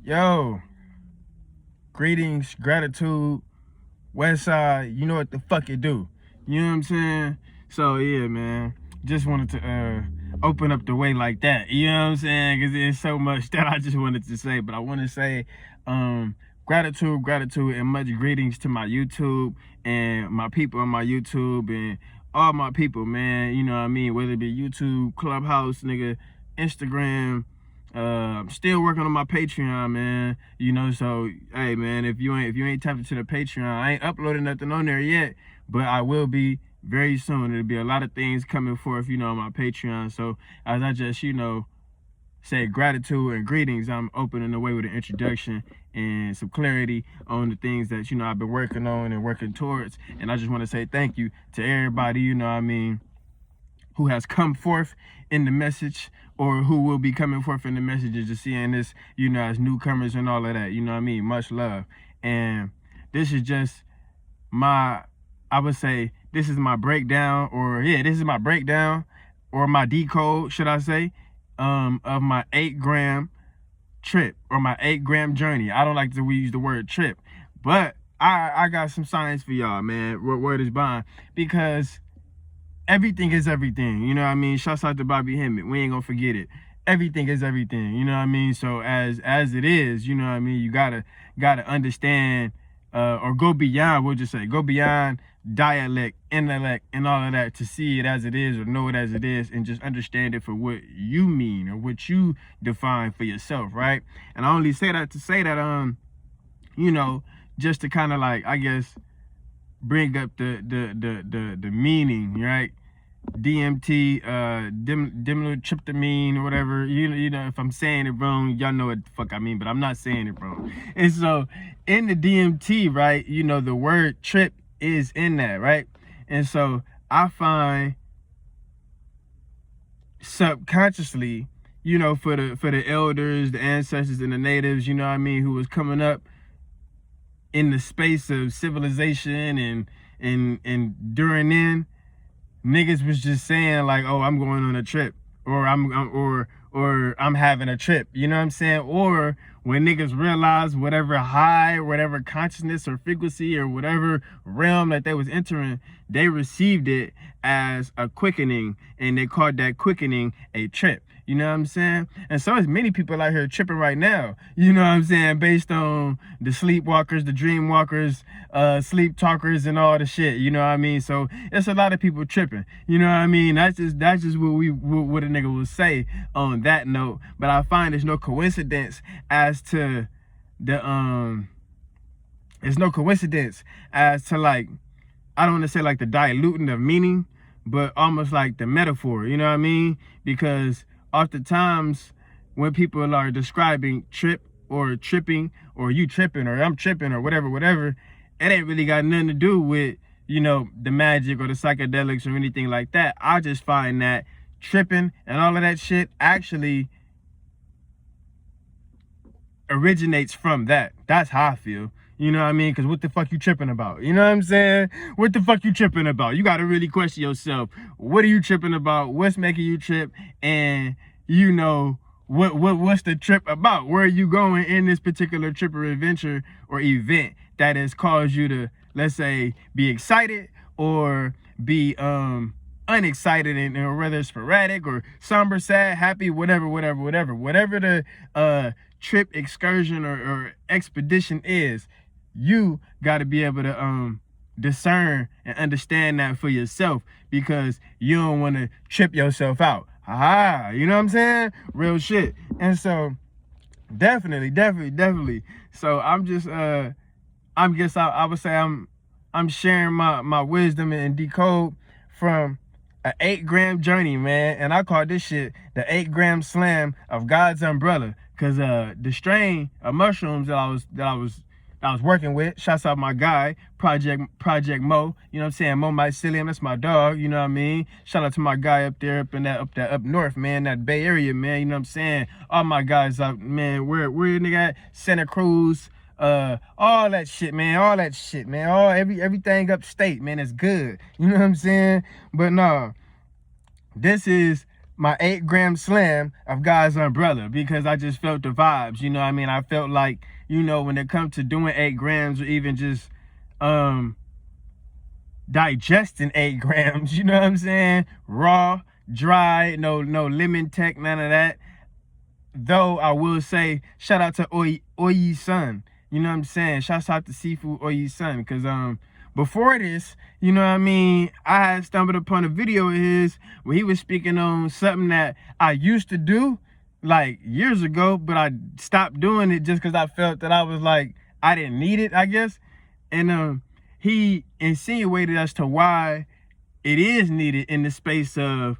Yo, greetings, gratitude, West Side. You know what the fuck it do. You know what I'm saying? So yeah, man. Just wanted to open up the way like that. You know what I'm saying? Because there's so much that I just wanted to say. But I want to say gratitude, and much greetings to my YouTube and my people on my YouTube and all my people, man. You know what I mean? Whether it be YouTube, Clubhouse, nigga, Instagram. I'm still working on my Patreon, man. You know, so hey, man, if you ain't tapped into the Patreon, I ain't uploading nothing on there yet, but I will be very soon. There'll be a lot of things coming forth, on my Patreon. So as I just, say gratitude and greetings, I'm opening the way with an introduction and some clarity on the things that I've been working on and working towards. And I just want to say thank you to everybody. Who has come forth in the message or who will be coming forth in the messages, just seeing this, as newcomers and all of that, much love. And this is just I would say, this is my breakdown, this is my breakdown or my decode, should I say, of my 8-gram trip or my 8-gram journey. I don't like to use the word trip, but I got some science for y'all, man. Word is bond, because everything is everything, you know what I mean? Shouts out to Bobby Hemmett. We ain't gonna forget it. Everything is everything, you know what I mean? So as it is, you know what I mean, you gotta understand or go beyond, we'll just say, go beyond dialect, intellect, and all of that to see it as it is or know it as it is and just understand it for what you mean or what you define for yourself, right? And I only say that to say that, just to kind of like, I guess, bring up the meaning, right? DMT, dimethyltryptamine or whatever. You know, if I'm saying it wrong, y'all know what the fuck I mean, but I'm not saying it wrong. And so in the DMT, right, the word trip is in that, right? And so I find subconsciously, for the elders, the ancestors, and the natives, who was coming up in the space of civilization and during then, niggas was just saying like, oh, I'm going on a trip, or I'm having a trip, you know what I'm saying? Or when niggas realized whatever high, whatever consciousness or frequency or whatever realm that they was entering, they received it as a quickening, and they called that quickening a trip. You know what I'm saying? And so there's many people out here tripping right now, you know what I'm saying, based on the sleepwalkers, the dream walkers, sleep talkers, and all the shit, you know what I mean? So it's a lot of people tripping, you know what I mean? That's just what a nigga will say on that note. But I find there's no coincidence as to the there's no coincidence as to, like, I don't want to say like the diluting of meaning, but almost like the metaphor, you know what I mean? Because oftentimes when people are describing trip or tripping or you tripping or I'm tripping or whatever, it ain't really got nothing to do with, the magic or the psychedelics or anything like that. I just find that tripping and all of that shit actually originates from that. That's how I feel. You know what I mean? Because what the fuck you tripping about? You know what I'm saying? What the fuck you tripping about? You got to really question yourself. What are you tripping about? What's making you trip? And, what's the trip about? Where are you going in this particular trip or adventure or event that has caused you to, let's say, be excited or be unexcited, and or whether it's sporadic or somber, sad, happy, whatever the trip, excursion, or expedition is, you got to be able to discern and understand that for yourself, because you don't want to trip yourself out. You know what I'm saying? Real shit. And so definitely. So I'm just I would say I'm sharing my wisdom and decode from an 8-gram journey, man. And I call this shit the 8-gram slam of God's umbrella, because the strain of mushrooms that I was working with, shouts out my guy, Project Mo, you know what I'm saying, Mo Mycelium, that's my dog, you know what I mean? Shout out to my guy up there, up north, man, that Bay Area, man, you know what I'm saying? All my guys up, man, where nigga at? Santa Cruz, all that shit, man, everything upstate, man, it's good, you know what I'm saying? But no, this is my 8-gram slam of God's umbrella, because I just felt the vibes. You know what I mean? I felt like, you know, when it comes to doing 8 grams or even just digesting 8 grams, you know what I'm saying? Raw, dry, no lemon tech, none of that. Though I will say, shout out to Oyi Sun. You know what I'm saying? Shouts out to Seafood Oyi Sun. Because before this, you know what I mean, I had stumbled upon a video of his where he was speaking on something that I used to do like years ago, but I stopped doing it just because I felt that I was like, I didn't need it, I guess. And he insinuated as to why it is needed in the space of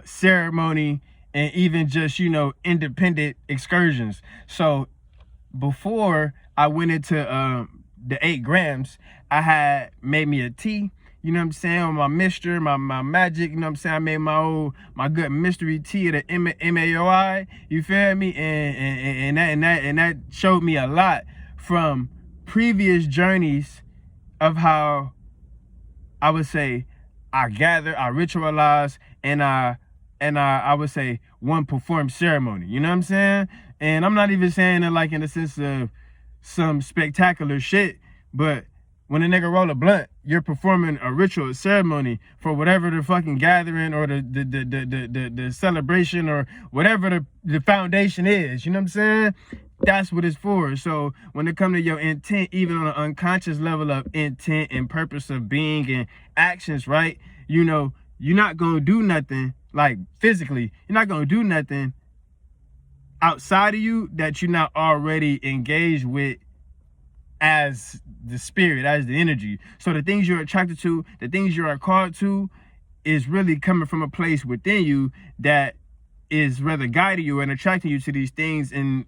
ceremony and even just, you know, independent excursions. So before I went into the 8 grams, I had made me a tea, you know what I'm saying, on my mixture, my magic, you know what I'm saying. I made my good mystery tea of the MAOI, you feel me? And that showed me a lot from previous journeys of how I would say I gather, I ritualize, and I would say one perform ceremony. You know what I'm saying? And I'm not even saying it like in the sense of some spectacular shit, but when a nigga roll a blunt, you're performing a ritual ceremony for whatever the fucking gathering or the celebration or whatever the foundation is. You know what I'm saying? That's what it's for. So when it comes to your intent, even on an unconscious level of intent and purpose of being and actions, right? You know, you're not gonna do nothing like physically. You're not gonna do nothing outside of you that you're not already engaged with as the spirit, as the energy. So the things you're attracted to, the things you are called to, is really coming from a place within you that is rather guiding you and attracting you to these things in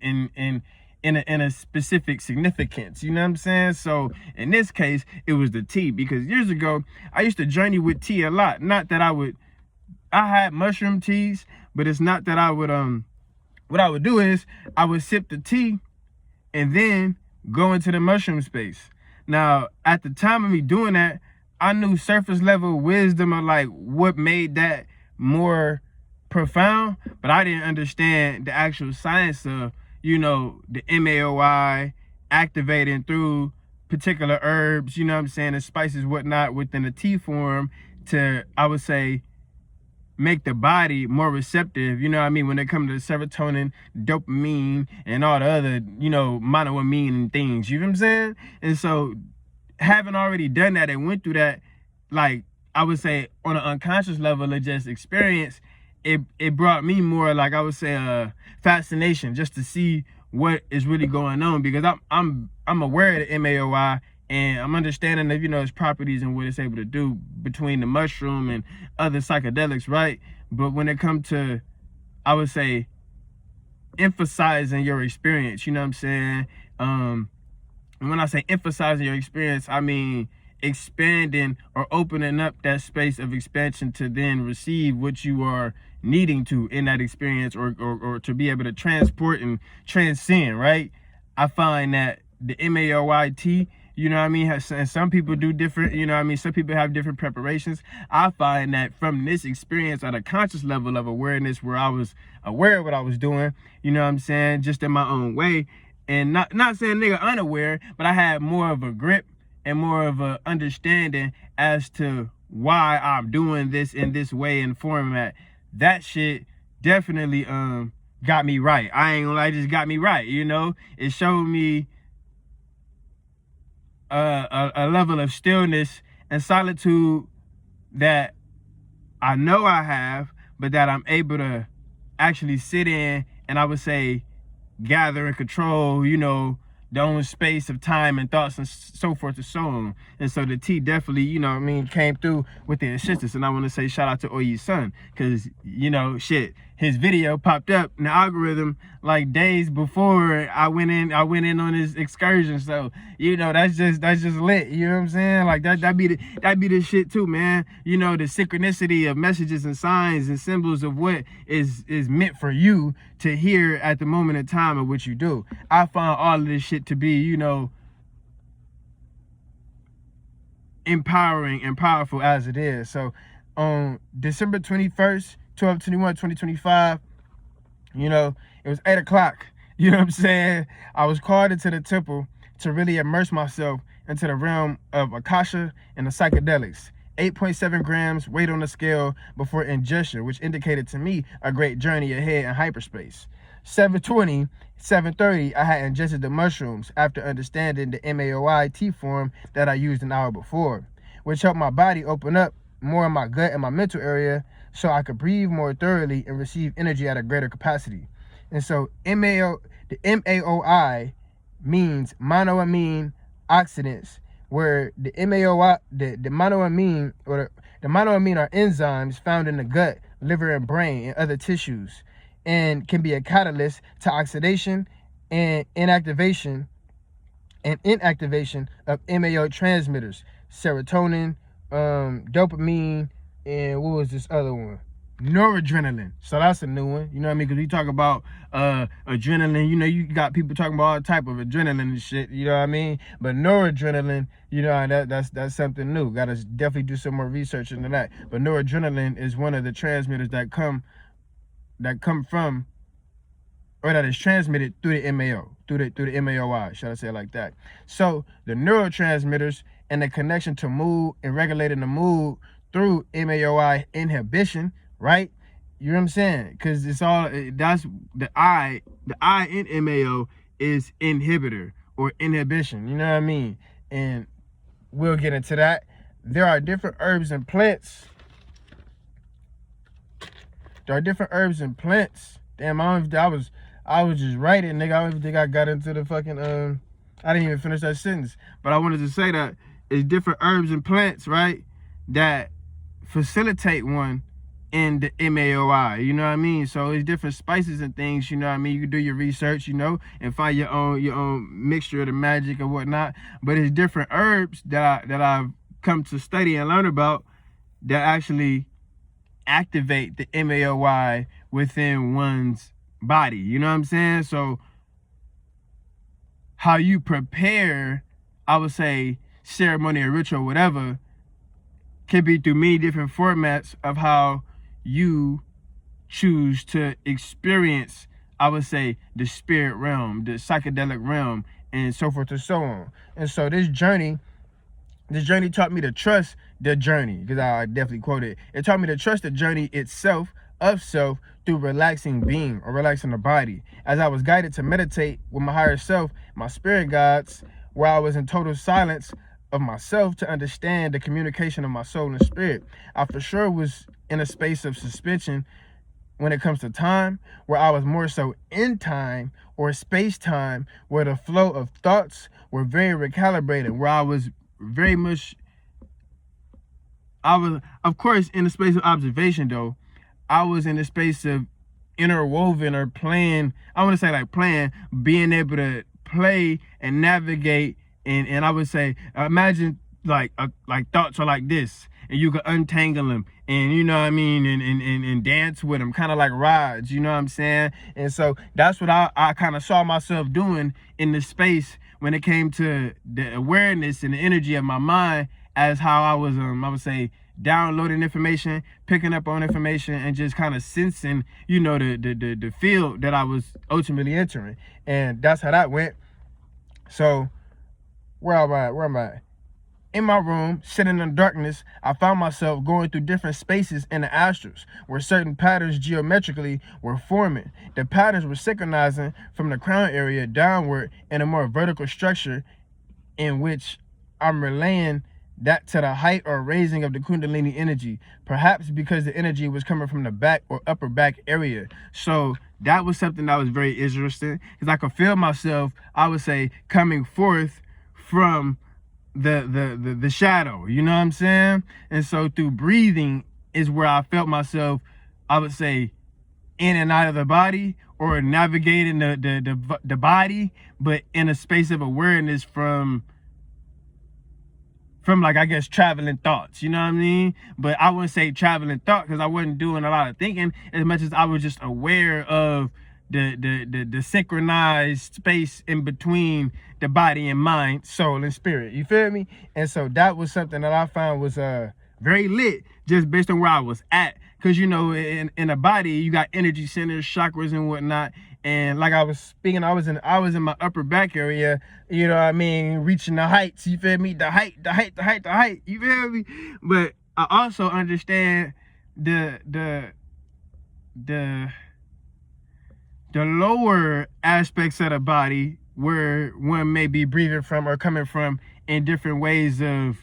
a specific significance. You know what I'm saying? So in this case, it was the tea, because years ago I used to journey with tea a lot. Not that I had mushroom teas, but it's not that I would what I would do is I would sip the tea and then go into the mushroom space. Now, at the time of me doing that, I knew surface level wisdom of like what made that more profound, but I didn't understand the actual science of, you know, the MAOI activating through particular herbs, you know what I'm saying, and spices, whatnot, within the tea form to, I would say, make the body more receptive, you know what I mean, when it comes to serotonin, dopamine, and all the other, you know, monoamine and things, you know what I'm saying? And so having already done that and went through that, like, I would say on an unconscious level of just experience, it brought me more, like, I would say, fascination just to see what is really going on, because I'm aware of the MAOI, and I'm understanding of, you know, its properties and what it's able to do between the mushroom and other psychedelics, right? But when it comes to, I would say, emphasizing your experience, you know what I'm saying? And when I say emphasizing your experience, I mean expanding or opening up that space of expansion to then receive what you are needing to in that experience, or to be able to transport and transcend, right? I find that the MAOIT, you know what I mean, and some people do different, you know what I mean, some people have different preparations. I find that from this experience at a conscious level of awareness, where I was aware of what I was doing, you know what I'm saying, just in my own way, and not saying nigga unaware, but I had more of a grip and more of a understanding as to why I'm doing this in this way and format. That shit definitely got me right. I ain't gonna lie, it just got me right, you know? It showed me a level of stillness and solitude that I know I have, but that I'm able to actually sit in and, I would say, gather and control, you know, their own space of time and thoughts and so forth and so on. And so the tea definitely, you know what I mean, came through with the assistance. And I want to say shout out to Oyi Sun, because, you know, shit, his video popped up in the algorithm like days before I went in on his excursion. So, you know, that's just lit. You know what I'm saying? Like that be the shit too, man. You know, the synchronicity of messages and signs and symbols of what is meant for you to hear at the moment in time of what you do. I find all of this shit to be, you know, empowering and powerful as it is. So on December 21st, 12/21/2025. You know, it was 8 o'clock. You know what I'm saying? I was called into the temple to really immerse myself into the realm of Akasha and the psychedelics. 8.7 grams weight on the scale before ingestion, which indicated to me a great journey ahead in hyperspace. 7:30, I had ingested the mushrooms after understanding the MAOI T form that I used an hour before, which helped my body open up more in my gut and my mental area so I could breathe more thoroughly and receive energy at a greater capacity. And so the MAOI means monoamine oxidants, where the MAOI, the monoamine or the monoamine are enzymes found in the gut, liver, and brain and other tissues, and can be a catalyst to oxidation and inactivation of MAO transmitters, serotonin, dopamine, and what was this other one? Noradrenaline. So that's a new one. You know what I mean? Because we talk about adrenaline. You know, you got people talking about all type of adrenaline and shit. You know what I mean? But noradrenaline, you know, that's something new. Got to definitely do some more research into that. But noradrenaline is one of the transmitters that come from, or that is transmitted through the MAO, through the MAOI, should I say it like that? So the neurotransmitters and the connection to mood and regulating the mood through MAOI inhibition, right? You know what I'm saying? Because it's all, that's the I in MAO is inhibitor or inhibition, you know what I mean? And we'll get into that. There are different herbs and plants. Damn, I was just writing, nigga. I don't even think I got into the fucking, I didn't even finish that sentence. But I wanted to say that it's different herbs and plants, right, that facilitate one in the MAOI, you know what I mean? So it's different spices and things, you know what I mean? You can do your research, you know, and find your own mixture of the magic or whatnot. But it's different herbs that I've come to study and learn about that actually activate the MAOI within one's body, you know what I'm saying? So how you prepare, I would say, ceremony or ritual, whatever, can be through many different formats of how you choose to experience, I would say, the spirit realm, the psychedelic realm, and so forth and so on. And so this journey taught me to trust the journey, because I definitely quote it. It taught me to trust the journey itself of self through relaxing being or relaxing the body. As I was guided to meditate with my higher self, my spirit guides, where I was in total silence of myself to understand the communication of my soul and spirit. I for sure was in a space of suspension when it comes to time, where I was more so in time or space-time, where the flow of thoughts were very recalibrated, where I was very much, of course, in the space of observation, though, I was in the space of interwoven or playing, I want to say like playing, being able to play and navigate, and I would say, imagine like thoughts are like this, and you could untangle them, and you know what I mean, and dance with them, kind of like rides, you know what I'm saying? And so that's what I kind of saw myself doing in the space when it came to the awareness and the energy of my mind, as how I was, I would say, downloading information, picking up on information, and just kind of sensing, you know, the field that I was ultimately entering. And that's how that went. So where am I? In my room, sitting in the darkness, I found myself going through different spaces in the astrals, where certain patterns geometrically were forming. The patterns were synchronizing from the crown area downward in a more vertical structure, in which I'm relaying that to the height or raising of the Kundalini energy, perhaps because the energy was coming from the back or upper back area. So that was something that was very interesting, because I could feel myself, I would say, coming forth from the shadow, you know what I'm saying? And so through breathing is where I felt myself, I would say, in and out of the body, or navigating the body, but in a space of awareness from like, I guess, traveling thoughts, you know what I mean? But I wouldn't say traveling thought, because I wasn't doing a lot of thinking, as much as I was just aware of the synchronized space in between the body and mind, soul and spirit, you feel me? And so that was something that I found was very lit, just based on where I was at, Because, you know, in a body, you got energy centers, chakras and whatnot. And like I was speaking, I was in my upper back area, you know what I mean, reaching the heights, you feel me? The height, you feel me? But I also understand the lower aspects of the body where one may be breathing from or coming from in different ways of,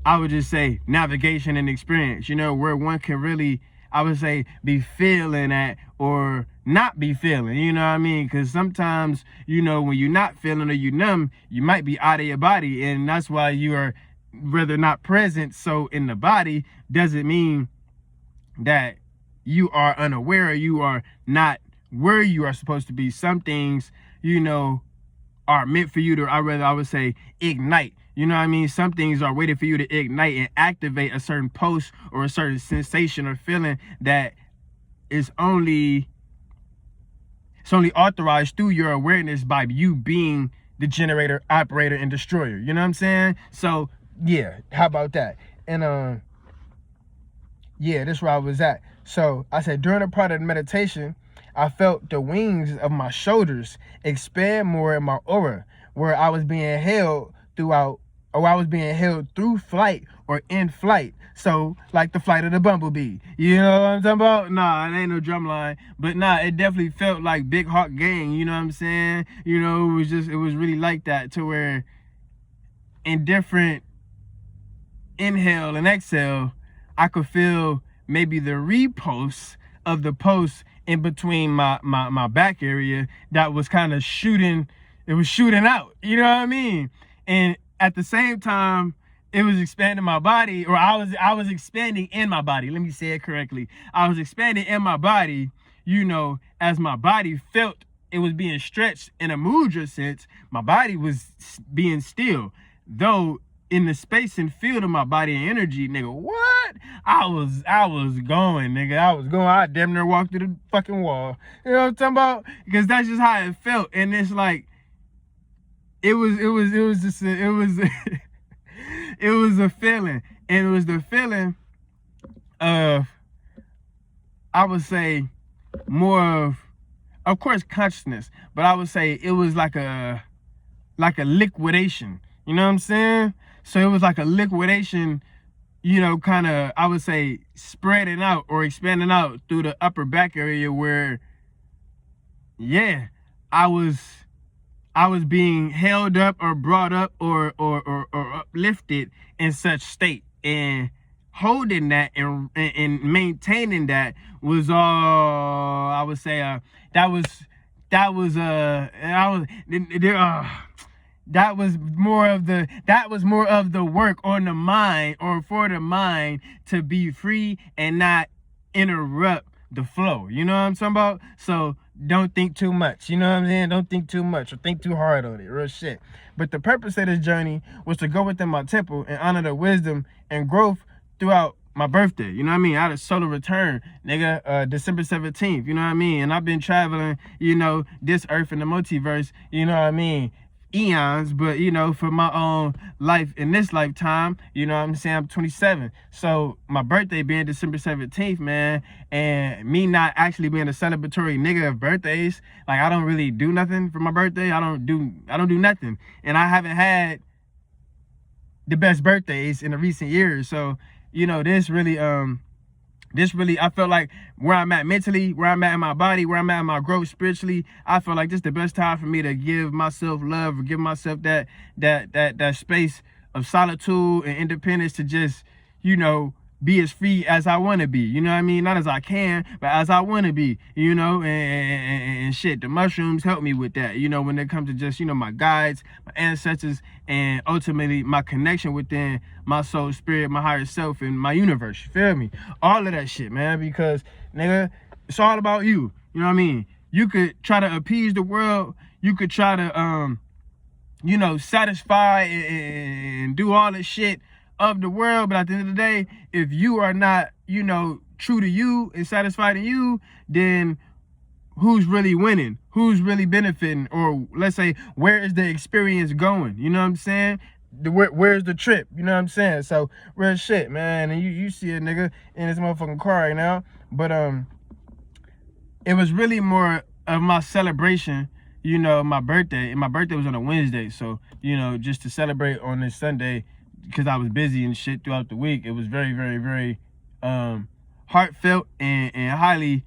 I would just say, navigation and experience, you know, where one can really, I would say, be feeling at or not be feeling, you know what I mean? Because sometimes, you know, when you're not feeling or you numb, you might be out of your body, and that's why you are rather not present. So in the body doesn't mean that you are unaware or you are not where you are supposed to be. Some things, you know, are meant for you to, I would say, ignite. You know what I mean? Some things are waiting for you to ignite and activate a certain pulse or a certain sensation or feeling that is only authorized through your awareness by you being the generator, operator, and destroyer. You know what I'm saying? So yeah, how about that? And yeah, this is where I was at. So I said, during a part of the meditation, I felt the wings of my shoulders expand more in my aura, where I was being held throughout, or I was being held through flight or in flight. So like the flight of the bumblebee. You know what I'm talking about? Nah, it ain't no drum line. But nah, it definitely felt like Big Hawk Gang, you know what I'm saying? You know, it was really like that, to where in different inhale and exhale, I could feel maybe the repost of the post in between my back area that was kind of shooting, it was shooting out, you know what I mean? And at the same time, it was expanding my body, or I was expanding in my body. Let me say it correctly. I was expanding in my body, you know, as my body felt it was being stretched in a mudra sense. My body was being still, though in the space and field of my body and energy, nigga, what? I was going, nigga. I was going. I damn near walked through the fucking wall. You know what I'm talking about? Because that's just how it felt. And it's like, it was just it was it was a feeling. And it was the feeling of, I would say, more of course, consciousness, but I would say it was like a liquidation. You know what I'm saying? So it was like a liquidation, you know, kind of, I would say, spreading out or expanding out through the upper back area where, yeah, I was being held up or brought up or uplifted in such state. And holding that and maintaining that was all, I would say, that was more of the work on the mind, or for the mind to be free and not interrupt the flow. You know what I'm talking about? So don't think too much. You know what I'm saying? Don't think too much or think too hard on it. Real shit. But the purpose of this journey was to go within my temple and honor the wisdom and growth throughout my birthday. You know what I mean? I had a solar return, nigga, December 17th. You know what I mean? And I've been traveling, you know, this earth and the multiverse, you know what I mean, eons, but, you know, for my own life in this lifetime, you know what I'm saying, I'm 27. So my birthday being December 17th, man, and me not actually being a celebratory nigga of birthdays, like, I don't really do nothing for my birthday. I don't do nothing. And I haven't had the best birthdays in the recent years. So, you know, this really, I felt like where I'm at mentally, where I'm at in my body, where I'm at in my growth spiritually, I feel like this is the best time for me to give myself love, or give myself that space of solitude and independence to just, you know, be as free as I want to be. You know what I mean? Not as I can, but as I want to be, you know, and shit. The mushrooms help me with that, you know, when it comes to just, you know, my guides, my ancestors, and ultimately my connection within my soul, spirit, my higher self, and my universe. You feel me? All of that shit, man, because, nigga, it's all about you. You know what I mean? You could try to appease the world. You could try to, you know, satisfy and do all this shit of the world, but at the end of the day, if you are not, you know, true to you and satisfied in you, then who's really winning? Who's really benefiting? Or let's say, where is the experience going? You know what I'm saying? where's the trip? You know what I'm saying? So real shit, man. And you see a nigga in his motherfucking car right now. But it was really more of my celebration, you know, my birthday. And my birthday was on a Wednesday. So, you know, just to celebrate on this Sunday, because I was busy and shit throughout the week, it was very, very, very heartfelt and highly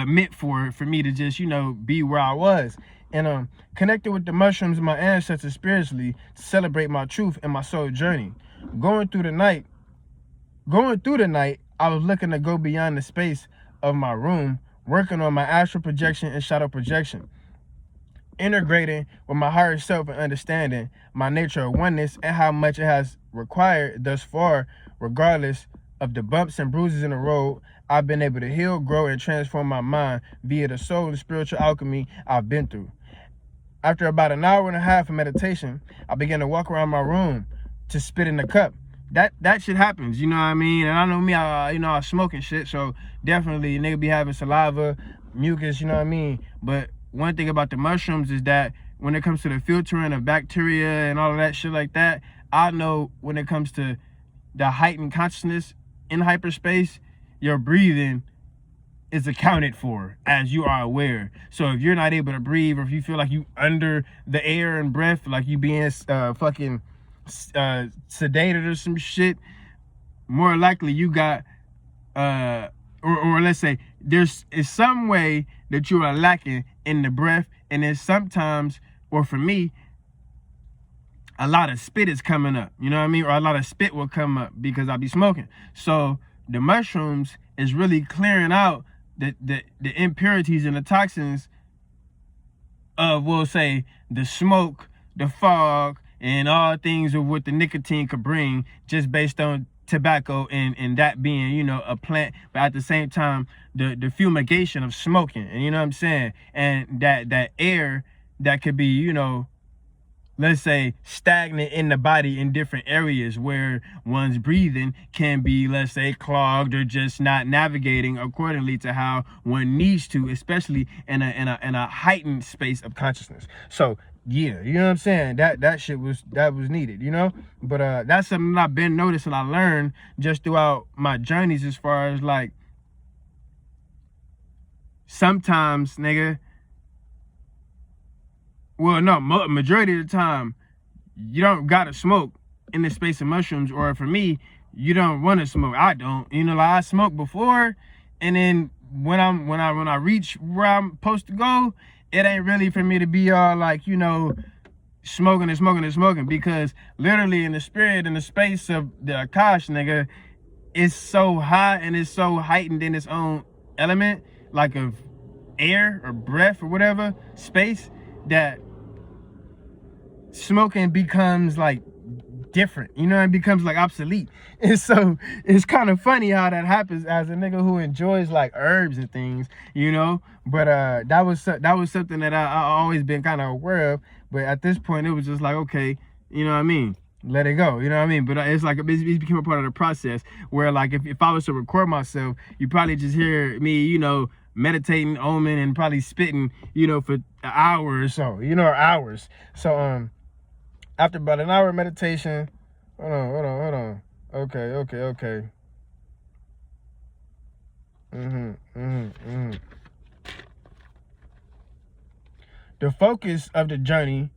meant for me to just, you know, be where I was. And connected with the mushrooms and my ancestors spiritually to celebrate my truth and my soul journey. Going through the night, I was looking to go beyond the space of my room, working on my astral projection and shadow projection, integrating with my higher self and understanding my nature of oneness and how much it has required thus far, regardless of the bumps and bruises in the road. I've been able to heal, grow, and transform my mind via the soul and spiritual alchemy I've been through. After about an hour and a half of meditation, I began to walk around my room to spit in the cup. That shit happens, you know what I mean? And I know me, I smoke and shit, so definitely nigga be having saliva, mucus, you know what I mean? But one thing about the mushrooms is that when it comes to the filtering of bacteria and all of that shit like that, I know when it comes to the heightened consciousness in hyperspace, your breathing is accounted for, as you are aware. So if you're not able to breathe, or if you feel like you under the air and breath, like you being fucking sedated or some shit, more likely you got or let's say is some way that you are lacking in the breath. And then sometimes, or for me, a lot of spit is coming up, you know what I mean? Or a lot of spit will come up because I be smoking. So the mushrooms is really clearing out the impurities and the toxins of, we'll say, the smoke, the fog, and all things of what the nicotine could bring, just based on tobacco and that being, you know, a plant, but at the same time, the fumigation of smoking, and you know what I'm saying? And that air that could be, you know, let's say stagnant in the body in different areas where one's breathing can be, let's say, clogged or just not navigating accordingly to how one needs to, especially in a heightened space of consciousness. So yeah, you know what I'm saying? That shit was needed, you know? But that's something I've been noticing, I learned just throughout my journeys, as far as like, sometimes, nigga, well, no, majority of the time, you don't gotta smoke in the space of mushrooms. Or for me, you don't want to smoke. I don't, you know, like I smoked before, and then when I reach where I'm supposed to go, it ain't really for me to be all like, you know, smoking, because literally in the spirit, in the space of the Akash, nigga, it's so high and it's so heightened in its own element, like of air or breath or whatever, space, that smoking becomes like different, you know, it becomes like obsolete. And so it's kind of funny how that happens as a nigga who enjoys like herbs and things, you know. But that was something that I always been kind of aware of. But at this point, it was just like, okay, you know what I mean, let it go, you know what I mean? But it's like it's become a part of the process where, like, if I was to record myself, you probably just hear me, you know, meditating, oming, and probably spitting, you know, for an hour or so, you know, or hours. So after about an hour of meditation, hold on. Okay. The focus of the journey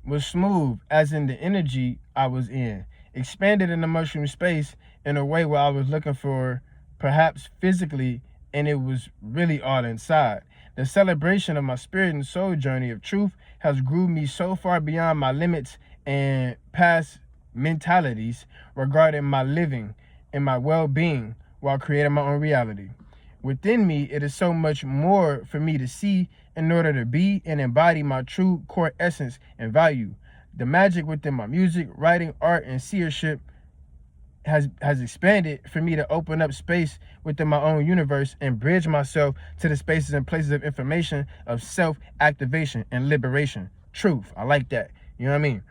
was smooth, as in the energy I was in, expanded in the mushroom space in a way where I was looking for, perhaps physically, and it was really all inside. The celebration of my spirit and soul journey of truth has grew me so far beyond my limits and past mentalities regarding my living and my well-being while creating my own reality. Within me, it is so much more for me to see in order to be and embody my true core essence and value. The magic within my music, writing, art, and seership has expanded for me to open up space within my own universe and bridge myself to the spaces and places of information, of self-activation and liberation. Truth. I like that. You know what I mean?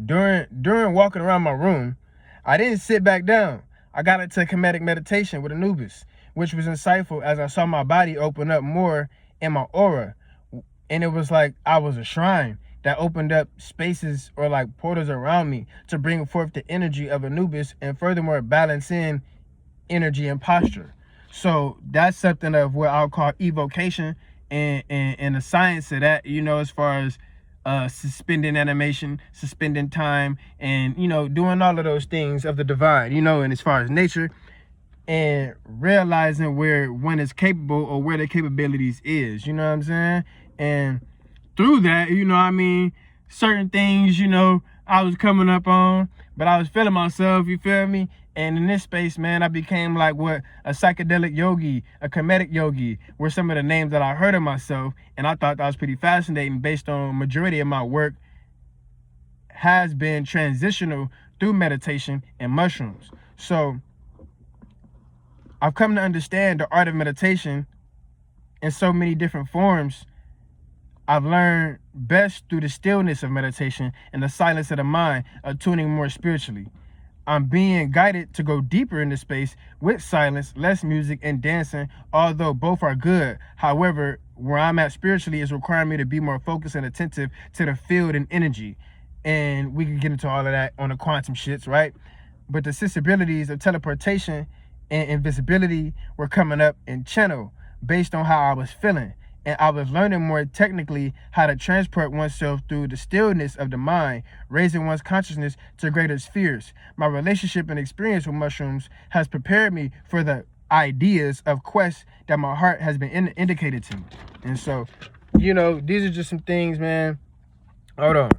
During walking around my room, I didn't sit back down. I got into comedic meditation with Anubis, which was insightful as I saw my body open up more in my aura. And it was like I was a shrine that opened up spaces or like portals around me to bring forth the energy of Anubis and furthermore balance in energy and posture. So that's something of what I'll call evocation and the science of that, you know, as far as suspending animation, suspending time, and, you know, doing all of those things of the divine, you know, and as far as nature, and realizing where one is capable or where their capabilities is, you know what I'm saying? And through that, you know what I mean, certain things, you know, I was coming up on, but I was feeling myself, you feel me? And in this space, man, I became like what a psychedelic yogi, a comedic yogi, were some of the names that I heard of myself. And I thought that was pretty fascinating based on majority of my work has been transitional through meditation and mushrooms. So I've come to understand the art of meditation in so many different forms. I've learned best through the stillness of meditation and the silence of the mind, attuning more spiritually. I'm being guided to go deeper into space with silence, less music, and dancing, although both are good. However, where I'm at spiritually is requiring me to be more focused and attentive to the field and energy. And we can get into all of that on the quantum shits, right? But the sensibilities of teleportation and invisibility were coming up in channel based on how I was feeling. And I was learning more technically how to transport oneself through the stillness of the mind, raising one's consciousness to greater spheres. My relationship and experience with mushrooms has prepared me for the ideas of quests that my heart has been indicated to me. And so, you know, these are just some things, man. Hold on.